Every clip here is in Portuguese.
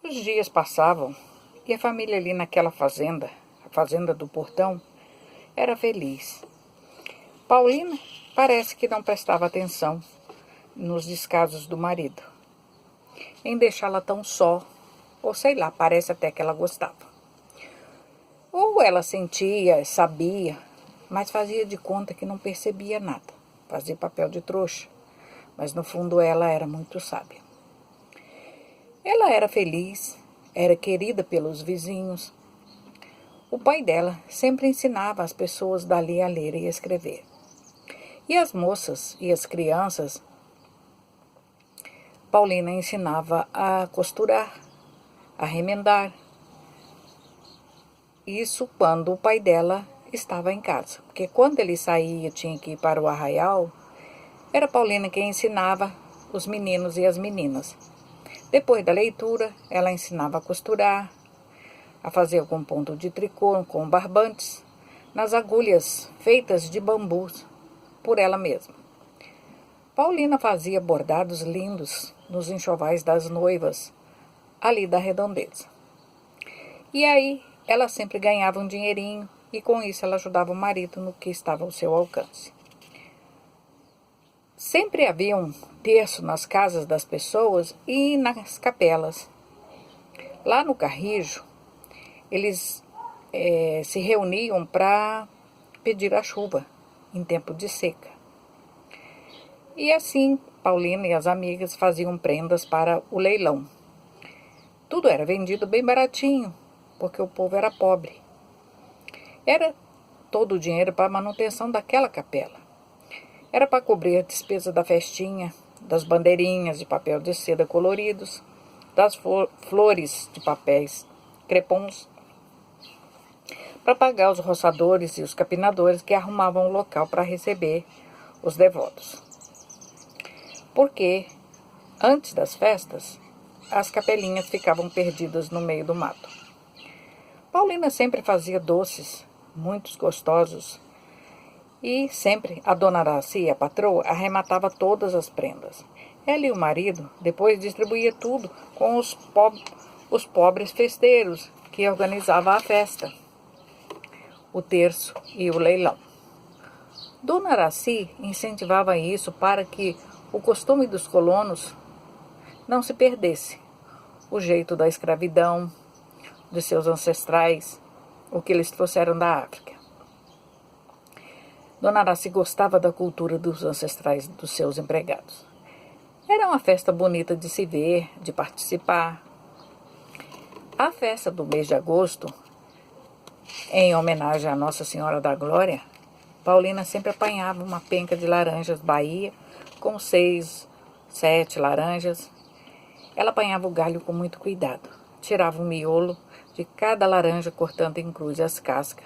Os dias passavam e a família ali naquela fazenda, a fazenda do Portão, era feliz. Paulina parece que não prestava atenção nos descasos do marido, em deixá-la tão só, ou sei lá, parece até que ela gostava. Ou ela sentia, sabia, mas fazia de conta que não percebia nada, fazia papel de trouxa, mas no fundo ela era muito sábia. Ela era feliz, era querida pelos vizinhos. O pai dela sempre ensinava as pessoas dali a ler e escrever. E as moças e as crianças, Paulina ensinava a costurar, a remendar. Isso quando o pai dela estava em casa, porque quando ele saía e tinha que ir para o arraial, era Paulina quem ensinava os meninos e as meninas. Depois da leitura, ela ensinava a costurar, a fazer algum ponto de tricô com barbantes, nas agulhas feitas de bambus por ela mesma. Paulina fazia bordados lindos nos enxovais das noivas, ali da redondeza. E aí ela sempre ganhava um dinheirinho e com isso ela ajudava o marido no que estava ao seu alcance. Sempre havia um terço nas casas das pessoas e nas capelas. Lá no Carrijo, eles se reuniam para pedir a chuva em tempo de seca. E assim, Paulina e as amigas faziam prendas para o leilão. Tudo era vendido bem baratinho, porque o povo era pobre. Era todo o dinheiro para a manutenção daquela capela. Era para cobrir a despesa da festinha, das bandeirinhas de papel de seda coloridos, das flores de papéis crepons, para pagar os roçadores e os capinadores que arrumavam o local para receber os devotos. Porque, antes das festas, as capelinhas ficavam perdidas no meio do mato. Paulina sempre fazia doces, muito gostosos, e sempre a dona Araci, a patroa, arrematava todas as prendas. Ela e o marido depois distribuía tudo com os pobres festeiros que organizavam a festa, o terço e o leilão. Dona Araci incentivava isso para que o costume dos colonos não se perdesse, o jeito da escravidão, de seus ancestrais, o que eles trouxeram da África. Dona Araci gostava da cultura dos ancestrais dos seus empregados. Era uma festa bonita de se ver, de participar. A festa do mês de agosto, em homenagem à Nossa Senhora da Glória, Paulina sempre apanhava uma penca de laranjas Bahia com 6, 7 laranjas. Ela apanhava o galho com muito cuidado. Tirava o miolo de cada laranja cortando em cruz as cascas.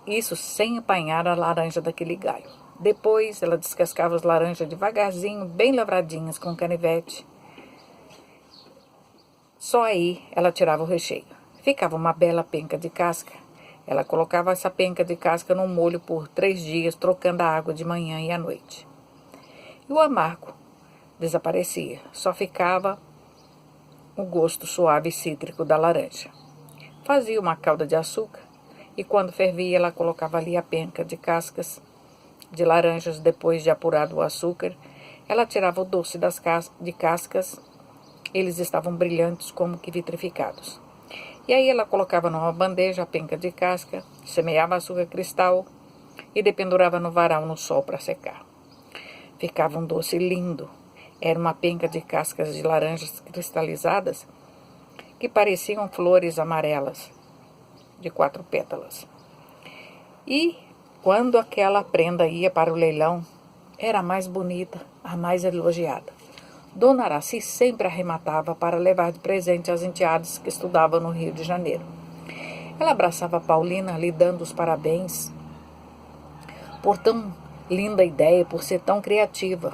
Isso sem apanhar a laranja daquele galho. Depois ela descascava as laranjas devagarzinho, bem lavradinhas com canivete. Só aí ela tirava o recheio. Ficava uma bela penca de casca. Ela colocava essa penca de casca no molho por 3 dias, trocando a água de manhã e à noite. E o amargo desaparecia. Só ficava o gosto suave e cítrico da laranja. Fazia uma calda de açúcar e quando fervia ela colocava ali a penca de cascas de laranjas. Depois de apurado o açúcar, ela tirava o doce de cascas. Eles estavam brilhantes como que vitrificados. E aí ela colocava numa bandeja a penca de casca, semeava açúcar cristal e dependurava no varal no sol para secar. Ficava um doce lindo. Era uma penca de cascas de laranjas cristalizadas que pareciam flores amarelas de 4 pétalas. E quando aquela prenda ia para o leilão, era a mais bonita, a mais elogiada. Dona Araci sempre arrematava para levar de presente às enteadas que estudavam no Rio de Janeiro. Ela abraçava Paulina, lhe dando os parabéns por tão linda ideia, por ser tão criativa.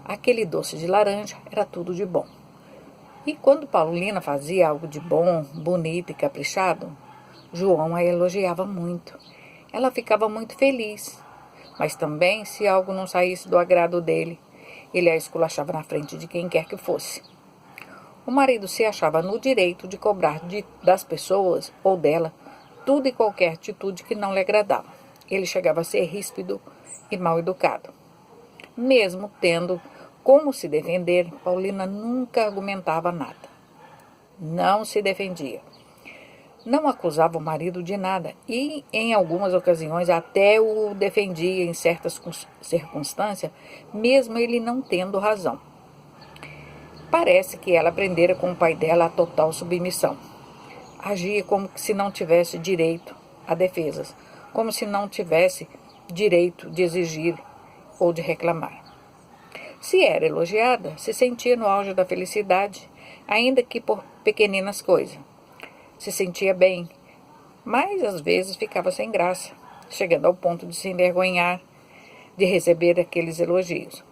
Aquele doce de laranja era tudo de bom. E quando Paulina fazia algo de bom, bonito e caprichado, João a elogiava muito. Ela ficava muito feliz. Mas também, se algo não saísse do agrado dele, ele a esculachava na frente de quem quer que fosse. O marido se achava no direito de cobrar das pessoas ou dela tudo e qualquer atitude que não lhe agradava. Ele chegava a ser ríspido e mal educado. Mesmo tendo como se defender, Paulina nunca argumentava nada. Não se defendia. Não acusava o marido de nada e, em algumas ocasiões, até o defendia em certas circunstâncias, mesmo ele não tendo razão. Parece que ela aprendera com o pai dela a total submissão. Agia como se não tivesse direito a defesas, como se não tivesse direito de exigir ou de reclamar. Se era elogiada, se sentia no auge da felicidade, ainda que por pequeninas coisas. Se sentia bem, mas às vezes ficava sem graça, chegando ao ponto de se envergonhar de receber aqueles elogios.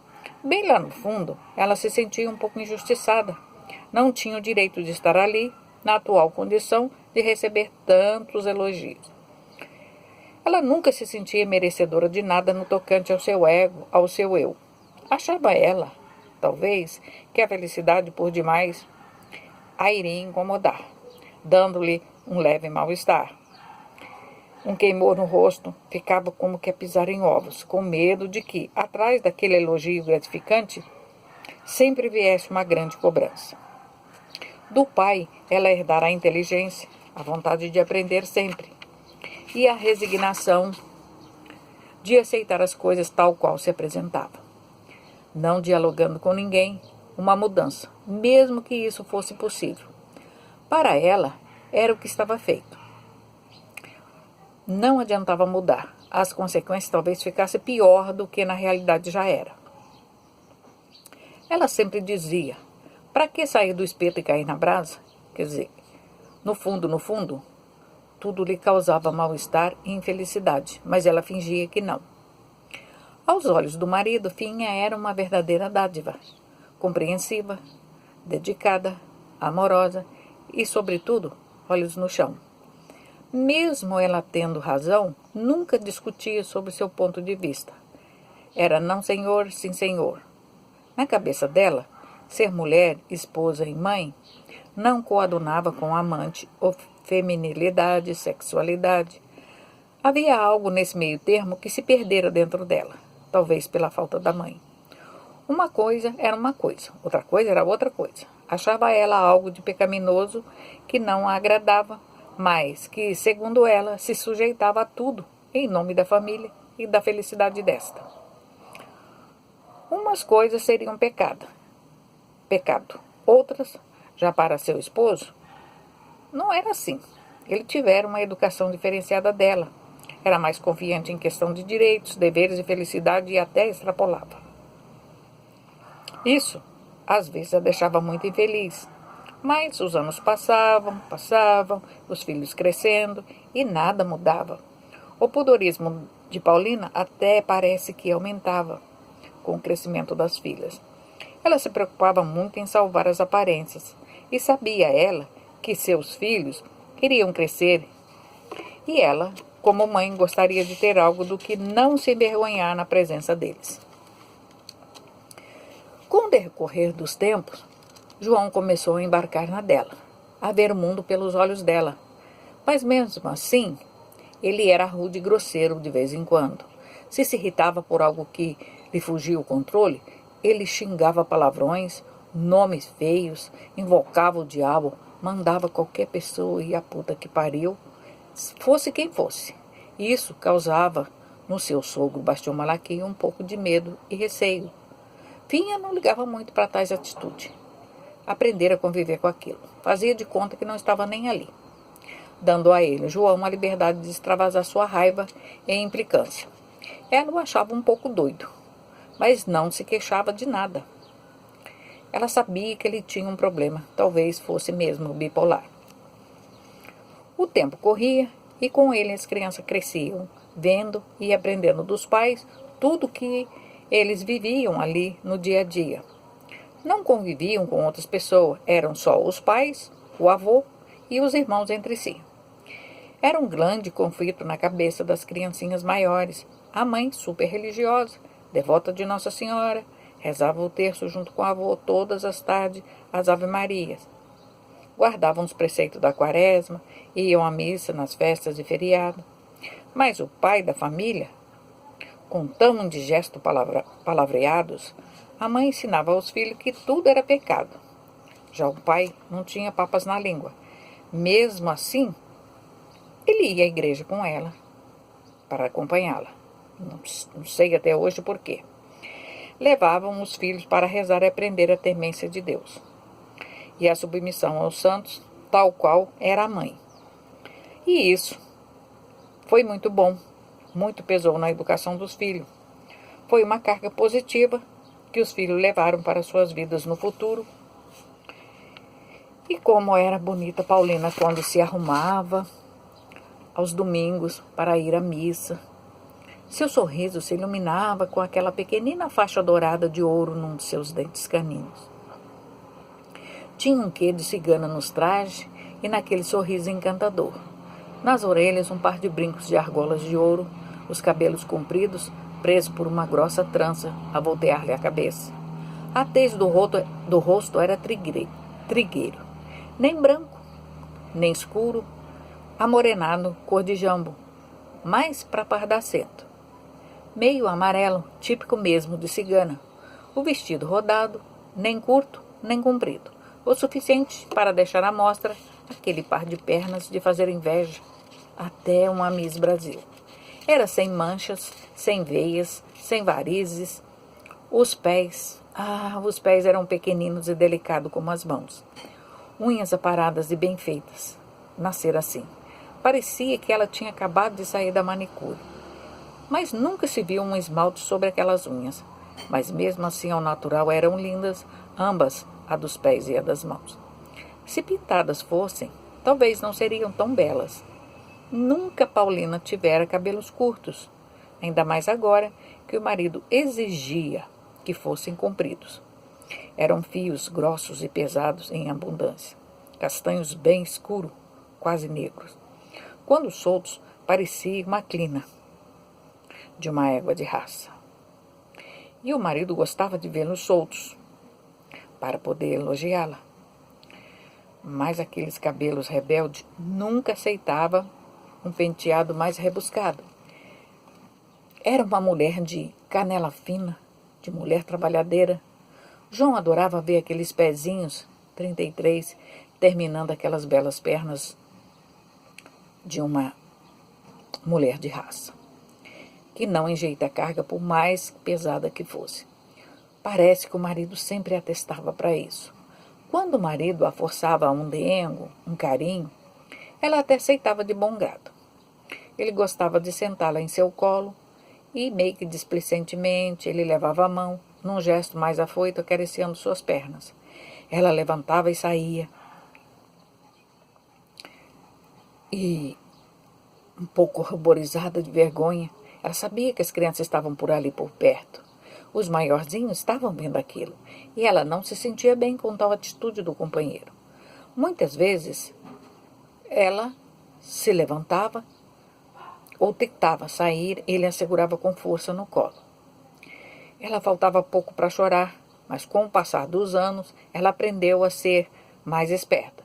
Bem lá no fundo, ela se sentia um pouco injustiçada. Não tinha o direito de estar ali, na atual condição de receber tantos elogios. Ela nunca se sentia merecedora de nada no tocante ao seu ego, ao seu eu. Achava ela, talvez, que a felicidade por demais a iria incomodar, dando-lhe um leve mal-estar. Um queimor no rosto, ficava como que a pisar em ovos, com medo de que, atrás daquele elogio gratificante, sempre viesse uma grande cobrança. Do pai, ela herdara a inteligência, a vontade de aprender sempre, e a resignação de aceitar as coisas tal qual se apresentava. Não dialogando com ninguém, uma mudança, mesmo que isso fosse possível. Para ela, era o que estava feito. Não adiantava mudar. As consequências talvez ficassem pior do que na realidade já era. Ela sempre dizia, para que sair do espeto e cair na brasa? Quer dizer, no fundo, tudo lhe causava mal-estar e infelicidade, mas ela fingia que não. Aos olhos do marido, Finha era uma verdadeira dádiva, compreensiva, dedicada, amorosa e, sobretudo, olhos no chão. Mesmo ela tendo razão, nunca discutia sobre seu ponto de vista. Era não senhor, sim senhor. Na cabeça dela, ser mulher, esposa e mãe não coadunava com amante ou feminilidade, sexualidade. Havia algo nesse meio termo que se perdera dentro dela, talvez pela falta da mãe. Uma coisa era uma coisa, outra coisa era outra coisa. Achava ela algo de pecaminoso que não a agradava, mas que, segundo ela, se sujeitava a tudo em nome da família e da felicidade desta. Umas coisas seriam pecado, outras, já para seu esposo, não era assim. Ele tivera uma educação diferenciada dela. Era mais confiante em questão de direitos, deveres e felicidade e até extrapolava. Isso, às vezes, a deixava muito infeliz. Mas os anos passavam, os filhos crescendo e nada mudava. O pudorismo de Paulina até parece que aumentava com o crescimento das filhas. Ela se preocupava muito em salvar as aparências e sabia ela que seus filhos iriam crescer e ela, como mãe, gostaria de ter algo do que não se envergonhar na presença deles. Com o decorrer dos tempos, João começou a embarcar na dela, a ver o mundo pelos olhos dela. Mas mesmo assim, ele era rude e grosseiro de vez em quando. Se irritava por algo que lhe fugia o controle, ele xingava palavrões, nomes feios, invocava o diabo, mandava qualquer pessoa ir à puta que pariu, fosse quem fosse. Isso causava no seu sogro Bastião Malaquia um pouco de medo e receio. Finha não ligava muito para tais atitudes. Aprendera a conviver com aquilo. Fazia de conta que não estava nem ali, dando a ele, João, a liberdade de extravasar sua raiva e implicância. Ela o achava um pouco doido, mas não se queixava de nada. Ela sabia que ele tinha um problema, talvez fosse mesmo bipolar. O tempo corria e com ele as crianças cresciam, vendo e aprendendo dos pais tudo que eles viviam ali no dia a dia. Não conviviam com outras pessoas, eram só os pais, o avô e os irmãos entre si. Era um grande conflito na cabeça das criancinhas maiores. A mãe, super religiosa, devota de Nossa Senhora, Rezava o terço junto com o avô todas as tardes, as Ave-Marias. Guardavam os preceitos da quaresma, iam à missa nas festas e feriado. Mas o pai da família, com tão indigesto palavreados, a mãe ensinava aos filhos que tudo era pecado. Já o pai não tinha papas na língua. Mesmo assim, ele ia à igreja com ela, para acompanhá-la. Não sei até hoje por quê. Levavam os filhos para rezar e aprender a temência de Deus e a submissão aos santos, tal qual era a mãe. E isso foi muito bom, muito pesou na educação dos filhos. Foi uma carga positiva que os filhos levaram para suas vidas no futuro. E como era bonita Paulina quando se arrumava aos domingos para ir à missa. Seu sorriso se iluminava com aquela pequenina faixa dourada de ouro num de seus dentes caninos. Tinha um quê de cigana nos trajes e naquele sorriso encantador. Nas orelhas um par de brincos de argolas de ouro, os cabelos compridos, presos por uma grossa trança a voltear-lhe a cabeça. A tez do rosto era trigueiro, nem branco, nem escuro, amorenado, cor de jambo, mais para pardacento. Meio amarelo, típico mesmo de cigana. O vestido rodado, nem curto, nem comprido, o suficiente para deixar à mostra aquele par de pernas de fazer inveja até uma Miss Brasil. Era sem manchas, sem veias, sem varizes. Os pés eram pequeninos e delicados como as mãos. Unhas aparadas e bem feitas. Nascer assim. Parecia que ela tinha acabado de sair da manicure. Mas nunca se viu um esmalte sobre aquelas unhas. Mas mesmo assim, ao natural, eram lindas, ambas, a dos pés e a das mãos. Se pintadas fossem, talvez não seriam tão belas. Nunca Paulina tivera cabelos curtos, ainda mais agora que o marido exigia que fossem compridos. Eram fios grossos e pesados em abundância, castanhos bem escuros, quase negros. Quando soltos, parecia uma crina de uma égua de raça. E o marido gostava de vê-los soltos, para poder elogiá-la. Mas aqueles cabelos rebeldes nunca aceitava um penteado mais rebuscado. Era uma mulher de canela fina, de mulher trabalhadeira. João adorava ver aqueles pezinhos, 33, terminando aquelas belas pernas de uma mulher de raça, que não enjeita a carga por mais pesada que fosse. Parece que o marido sempre atestava para isso. Quando o marido a forçava a um dengo, um carinho, ela até aceitava de bom grado. Ele gostava de sentá-la em seu colo e, meio que displicentemente, ele levava a mão, num gesto mais afoito, acariciando suas pernas. Ela levantava e saía. E, um pouco ruborizada de vergonha, ela sabia que as crianças estavam por ali por perto. Os maiorzinhos estavam vendo aquilo, e ela não se sentia bem com tal atitude do companheiro. Muitas vezes, ela se levantava ou tentava sair, ele a segurava com força no colo. Ela faltava pouco para chorar, mas com o passar dos anos, ela aprendeu a ser mais esperta.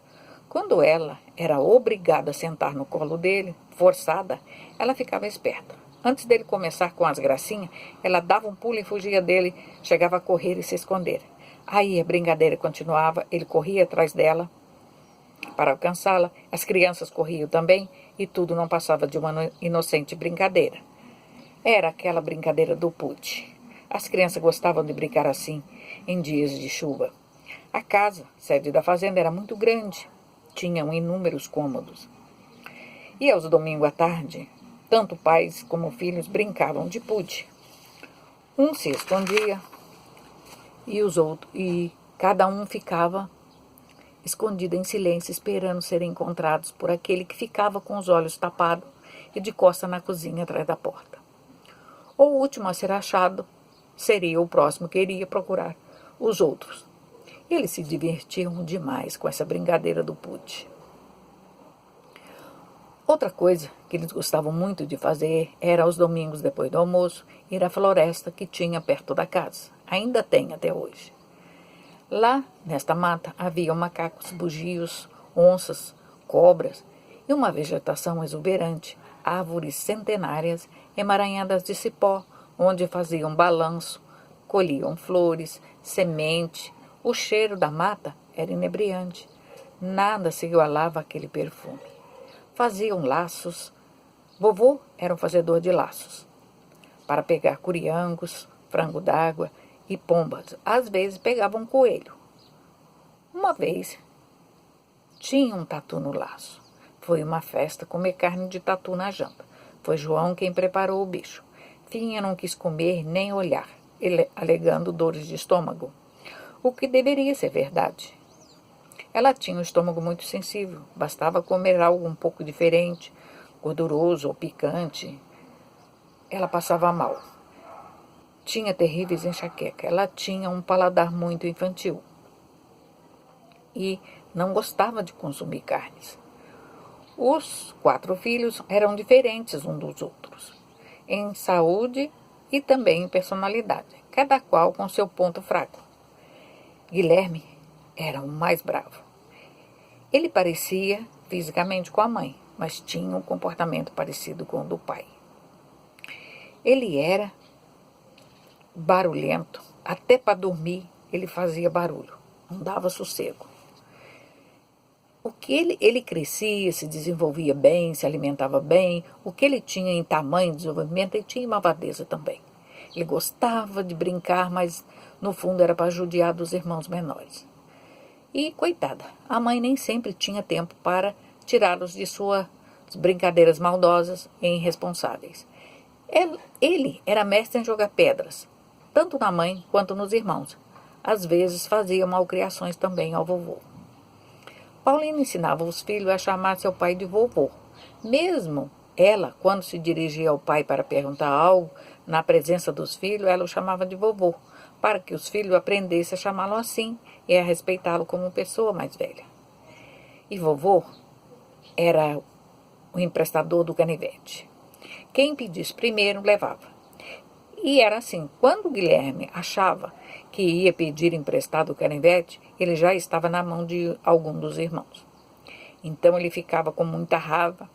Quando ela era obrigada a sentar no colo dele, forçada, ela ficava esperta. Antes dele começar com as gracinhas, ela dava um pulo e fugia dele, chegava a correr e se esconder. Aí a brincadeira continuava, ele corria atrás dela para alcançá-la, as crianças corriam também, e tudo não passava de uma inocente brincadeira. Era aquela brincadeira do pute. As crianças gostavam de brincar assim, em dias de chuva. A casa, sede da fazenda, era muito grande, tinham inúmeros cômodos. E aos domingos à tarde, tanto pais como filhos brincavam de pude. Um se escondia e cada um ficava escondido em silêncio, esperando serem encontrados por aquele que ficava com os olhos tapados e de costa na cozinha atrás da porta. O último a ser achado seria o próximo que iria procurar os outros. Eles se divertiam demais com essa brincadeira do pude. Outra coisa que eles gostavam muito de fazer era, aos domingos depois do almoço, ir à floresta que tinha perto da casa. Ainda tem até hoje. Lá, nesta mata, havia macacos, bugios, onças, cobras e uma vegetação exuberante, árvores centenárias emaranhadas de cipó, onde faziam balanço, colhiam flores, semente. O cheiro da mata era inebriante. Nada se igualava àquele perfume. Faziam laços. Vovô era um fazedor de laços para pegar curiangos, frango d'água e pombas. Às vezes pegava um coelho. Uma vez tinha um tatu no laço. Foi uma festa comer carne de tatu na janta. Foi João quem preparou o bicho. Finha não quis comer nem olhar, alegando dores de estômago, o que deveria ser verdade. Ela tinha um estômago muito sensível, bastava comer algo um pouco diferente, gorduroso ou picante. Ela passava mal. Tinha terríveis enxaquecas. Ela tinha um paladar muito infantil e não gostava de consumir carnes. Os 4 filhos eram diferentes uns dos outros, em saúde e também em personalidade, cada qual com seu ponto fraco. Guilherme era o mais bravo. Ele parecia fisicamente com a mãe, mas tinha um comportamento parecido com o do pai. Ele era barulhento, até para dormir ele fazia barulho, não dava sossego. O que ele crescia, se desenvolvia bem, se alimentava bem, o que ele tinha em tamanho, desenvolvimento, ele tinha malvadeza também. Ele gostava de brincar, mas no fundo era para judiar dos irmãos menores. E, coitada, a mãe nem sempre tinha tempo para tirá-los de suas brincadeiras maldosas e irresponsáveis. Ele era mestre em jogar pedras, tanto na mãe quanto nos irmãos. Às vezes fazia malcriações também ao vovô. Paulina ensinava os filhos a chamar seu pai de vovô. Mesmo ela, quando se dirigia ao pai para perguntar algo, na presença dos filhos, ela o chamava de vovô, para que os filhos aprendessem a chamá-lo assim e a respeitá-lo como pessoa mais velha. E vovô era o emprestador do canivete. Quem pedisse primeiro, levava. E era assim, quando Guilherme achava que ia pedir emprestado o canivete, ele já estava na mão de algum dos irmãos. Então ele ficava com muita raiva,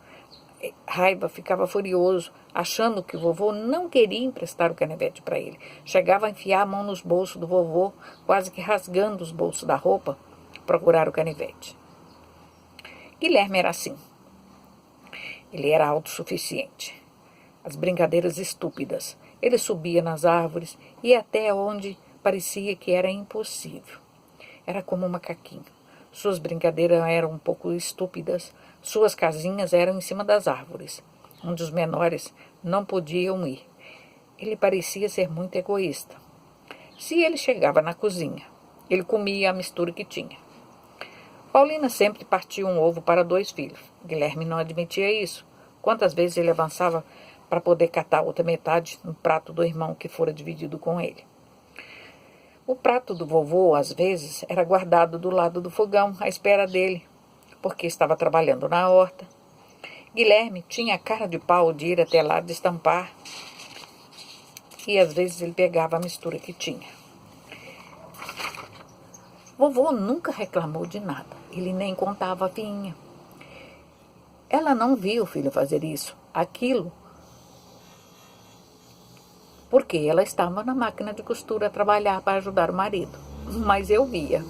ficava furioso, achando que o vovô não queria emprestar o canivete para ele. Chegava a enfiar a mão nos bolsos do vovô, quase que rasgando os bolsos da roupa, procurar o canivete. Guilherme era assim. Ele era autossuficiente. As brincadeiras estúpidas. Ele subia nas árvores e até onde parecia que era impossível. Era como um macaquinho. Suas brincadeiras eram um pouco estúpidas. Suas casinhas eram em cima das árvores, onde os menores não podiam ir. Ele parecia ser muito egoísta. Se ele chegava na cozinha, ele comia a mistura que tinha. Paulina sempre partia um ovo para 2 filhos. Guilherme não admitia isso. Quantas vezes ele avançava para poder catar a outra metade no prato do irmão que fora dividido com ele. O prato do vovô, às vezes, era guardado do lado do fogão, à espera dele, porque estava trabalhando na horta. Guilherme tinha a cara de pau de ir até lá destampar, e às vezes ele pegava a mistura que tinha. Vovô nunca reclamou de nada, ele nem contava a Finha. Ela não viu o filho fazer isso, aquilo, porque ela estava na máquina de costura a trabalhar para ajudar o marido. Mas eu via.